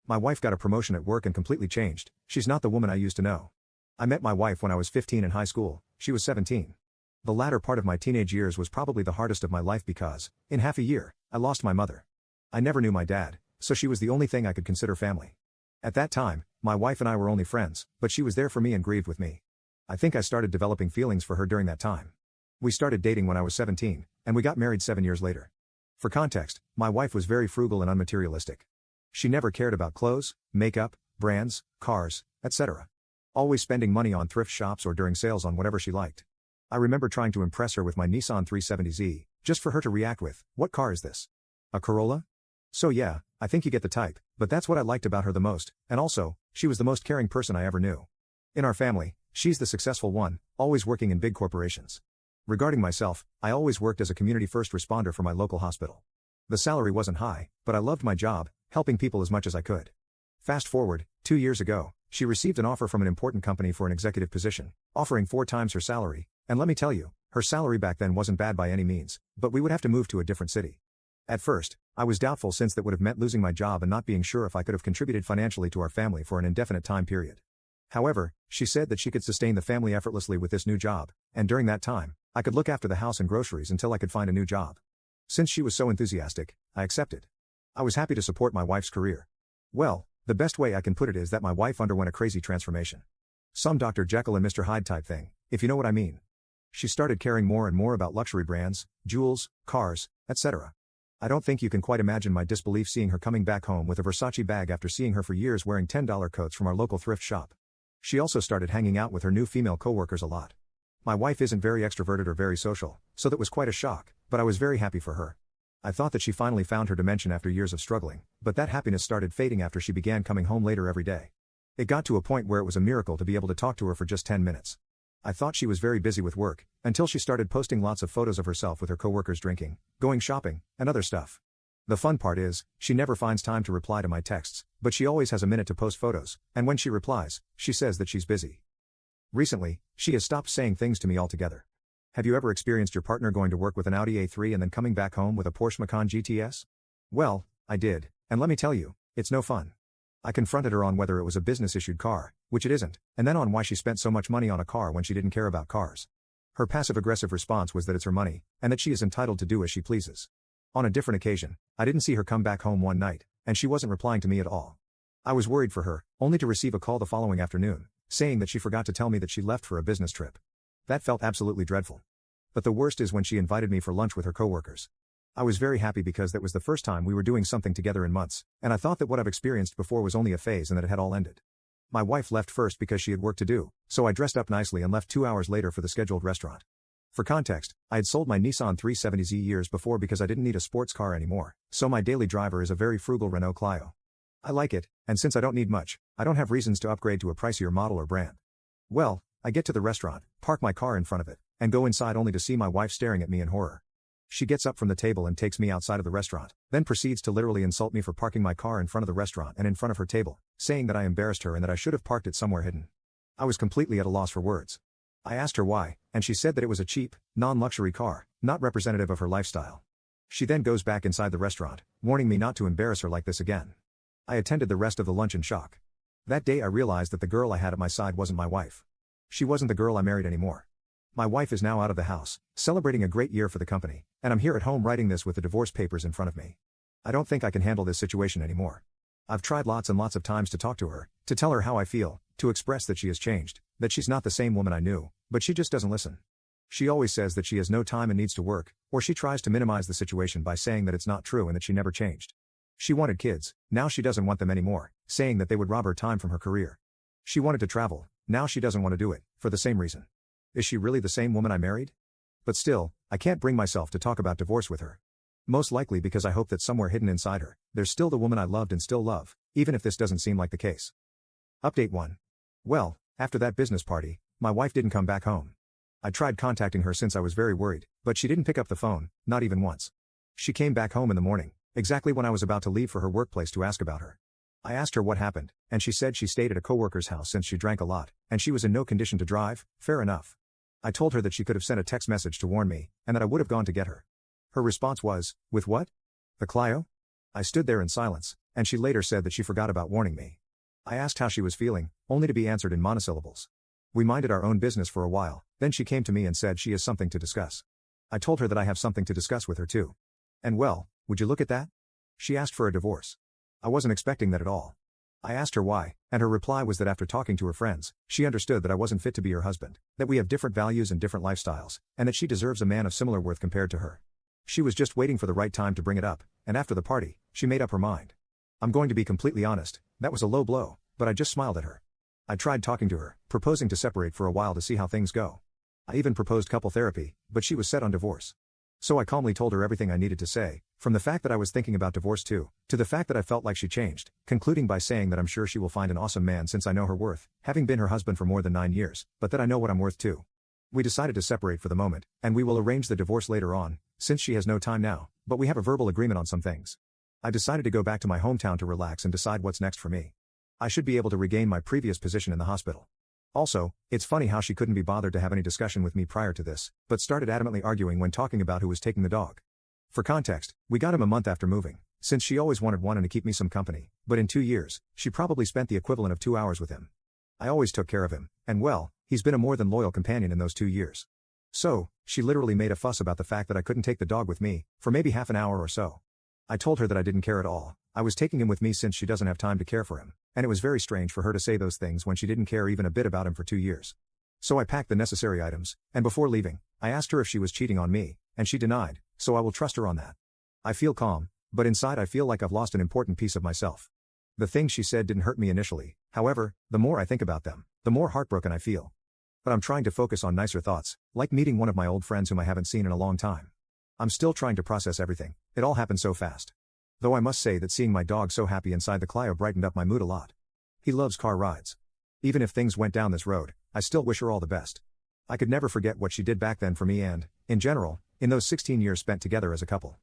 My wife got a promotion at work and completely changed. She's not the woman I used to know. I met my wife when I was 15 in high school, she was 17. The latter part of my teenage years was probably the hardest of my life because, in half a year, I lost my mother. I never knew my dad, so she was the only thing I could consider family. At that time, my wife and I were only friends, but she was there for me and grieved with me. I think I started developing feelings for her during that time. We started dating when I was 17, and we got married 7 years later. For context, my wife was very frugal and unmaterialistic. She never cared about clothes, makeup, brands, cars, etc. Always spending money on thrift shops or during sales on whatever she liked. I remember trying to impress her with my Nissan 370Z, just for her to react with, "What car is this? A Corolla?" So yeah, I think you get the type, but that's what I liked about her the most, and also, she was the most caring person I ever knew. In our family, she's the successful one, always working in big corporations. Regarding myself, I always worked as a community first responder for my local hospital. The salary wasn't high, but I loved my job, helping people as much as I could. Fast forward, 2 years ago, she received an offer from an important company for an executive position, offering 4 times her salary, and let me tell you, her salary back then wasn't bad by any means, but we would have to move to a different city. At first, I was doubtful since that would have meant losing my job and not being sure if I could have contributed financially to our family for an indefinite time period. However, she said that she could sustain the family effortlessly with this new job, and during that time, I could look after the house and groceries until I could find a new job. Since she was so enthusiastic, I accepted. I was happy to support my wife's career. Well, the best way I can put it is that my wife underwent a crazy transformation. Some Dr. Jekyll and Mr. Hyde type thing, if you know what I mean. She started caring more and more about luxury brands, jewels, cars, etc. I don't think you can quite imagine my disbelief seeing her coming back home with a Versace bag after seeing her for years wearing $10 coats from our local thrift shop. She also started hanging out with her new female coworkers a lot. My wife isn't very extroverted or very social, so that was quite a shock, but I was very happy for her. I thought that she finally found her dimension after years of struggling, but that happiness started fading after she began coming home later every day. It got to a point where it was a miracle to be able to talk to her for just 10 minutes. I thought she was very busy with work, until she started posting lots of photos of herself with her coworkers drinking, going shopping, and other stuff. The fun part is, she never finds time to reply to my texts, but she always has a minute to post photos, and when she replies, she says that she's busy. Recently, she has stopped saying things to me altogether. Have you ever experienced your partner going to work with an Audi A3 and then coming back home with a Porsche Macan GTS? Well, I did, and let me tell you, it's no fun. I confronted her on whether it was a business-issued car, which it isn't, and then on why she spent so much money on a car when she didn't care about cars. Her passive-aggressive response was that it's her money, and that she is entitled to do as she pleases. On a different occasion, I didn't see her come back home one night, and she wasn't replying to me at all. I was worried for her, only to receive a call the following afternoon, saying that she forgot to tell me that she left for a business trip. That felt absolutely dreadful. But the worst is when she invited me for lunch with her coworkers. I was very happy because that was the first time we were doing something together in months, and I thought that what I've experienced before was only a phase and that it had all ended. My wife left first because she had work to do, so I dressed up nicely and left 2 hours later for the scheduled restaurant. For context, I had sold my Nissan 370Z years before because I didn't need a sports car anymore, so my daily driver is a very frugal Renault Clio. I like it, and since I don't need much, I don't have reasons to upgrade to a pricier model or brand. Well, I get to the restaurant, park my car in front of it, and go inside only to see my wife staring at me in horror. She gets up from the table and takes me outside of the restaurant, then proceeds to literally insult me for parking my car in front of the restaurant and in front of her table, saying that I embarrassed her and that I should have parked it somewhere hidden. I was completely at a loss for words. I asked her why, and she said that it was a cheap, non-luxury car, not representative of her lifestyle. She then goes back inside the restaurant, warning me not to embarrass her like this again. I attended the rest of the lunch in shock. That day I realized that the girl I had at my side wasn't my wife. She wasn't the girl I married anymore. My wife is now out of the house, celebrating a great year for the company, and I'm here at home writing this with the divorce papers in front of me. I don't think I can handle this situation anymore. I've tried lots and lots of times to talk to her, to tell her how I feel, to express that she has changed, that she's not the same woman I knew, but she just doesn't listen. She always says that she has no time and needs to work, or she tries to minimize the situation by saying that it's not true and that she never changed. She wanted kids, now she doesn't want them anymore, saying that they would rob her time from her career. She wanted to travel, now she doesn't want to do it, for the same reason. Is she really the same woman I married? But still, I can't bring myself to talk about divorce with her. Most likely because I hope that somewhere hidden inside her, there's still the woman I loved and still love, even if this doesn't seem like the case. Update 1. Well, after that business party, my wife didn't come back home. I tried contacting her since I was very worried, but she didn't pick up the phone, not even once. She came back home in the morning, exactly when I was about to leave for her workplace to ask about her. I asked her what happened, and she said she stayed at a coworker's house since she drank a lot, and she was in no condition to drive. Fair enough. I told her that she could have sent a text message to warn me, and that I would have gone to get her. Her response was, "With what? The Clio?" I stood there in silence, and she later said that she forgot about warning me. I asked how she was feeling, only to be answered in monosyllables. We minded our own business for a while, then she came to me and said she has something to discuss. I told her that I have something to discuss with her too. And well, would you look at that? She asked for a divorce. I wasn't expecting that at all. I asked her why, and her reply was that after talking to her friends, she understood that I wasn't fit to be her husband, that we have different values and different lifestyles, and that she deserves a man of similar worth compared to her. She was just waiting for the right time to bring it up, and after the party, she made up her mind. I'm going to be completely honest, that was a low blow, but I just smiled at her. I tried talking to her, proposing to separate for a while to see how things go. I even proposed couple therapy, but she was set on divorce. So I calmly told her everything I needed to say, from the fact that I was thinking about divorce too, to the fact that I felt like she changed, concluding by saying that I'm sure she will find an awesome man since I know her worth, having been her husband for more than 9 years, but that I know what I'm worth too. We decided to separate for the moment, and we will arrange the divorce later on, since she has no time now, but we have a verbal agreement on some things. I decided to go back to my hometown to relax and decide what's next for me. I should be able to regain my previous position in the hospital. Also, it's funny how she couldn't be bothered to have any discussion with me prior to this, but started adamantly arguing when talking about who was taking the dog. For context, we got him a month after moving, since she always wanted to keep me some company, but in 2 years, she probably spent the equivalent of 2 hours with him. I always took care of him, and well, he's been a more than loyal companion in those 2 years. So, she literally made a fuss about the fact that I couldn't take the dog with me, for maybe half an hour or so. I told her that I didn't care at all, I was taking him with me since she doesn't have time to care for him, and it was very strange for her to say those things when she didn't care even a bit about him for 2 years. So I packed the necessary items, and before leaving, I asked her if she was cheating on me, and she denied, so I will trust her on that. I feel calm, but inside I feel like I've lost an important piece of myself. The things she said didn't hurt me initially, however, the more I think about them, the more heartbroken I feel. But I'm trying to focus on nicer thoughts, like meeting one of my old friends whom I haven't seen in a long time. I'm still trying to process everything, it all happened so fast. Though I must say that seeing my dog so happy inside the Clio brightened up my mood a lot. He loves car rides. Even if things went down this road, I still wish her all the best. I could never forget what she did back then for me and, in general, in those 16 years spent together as a couple.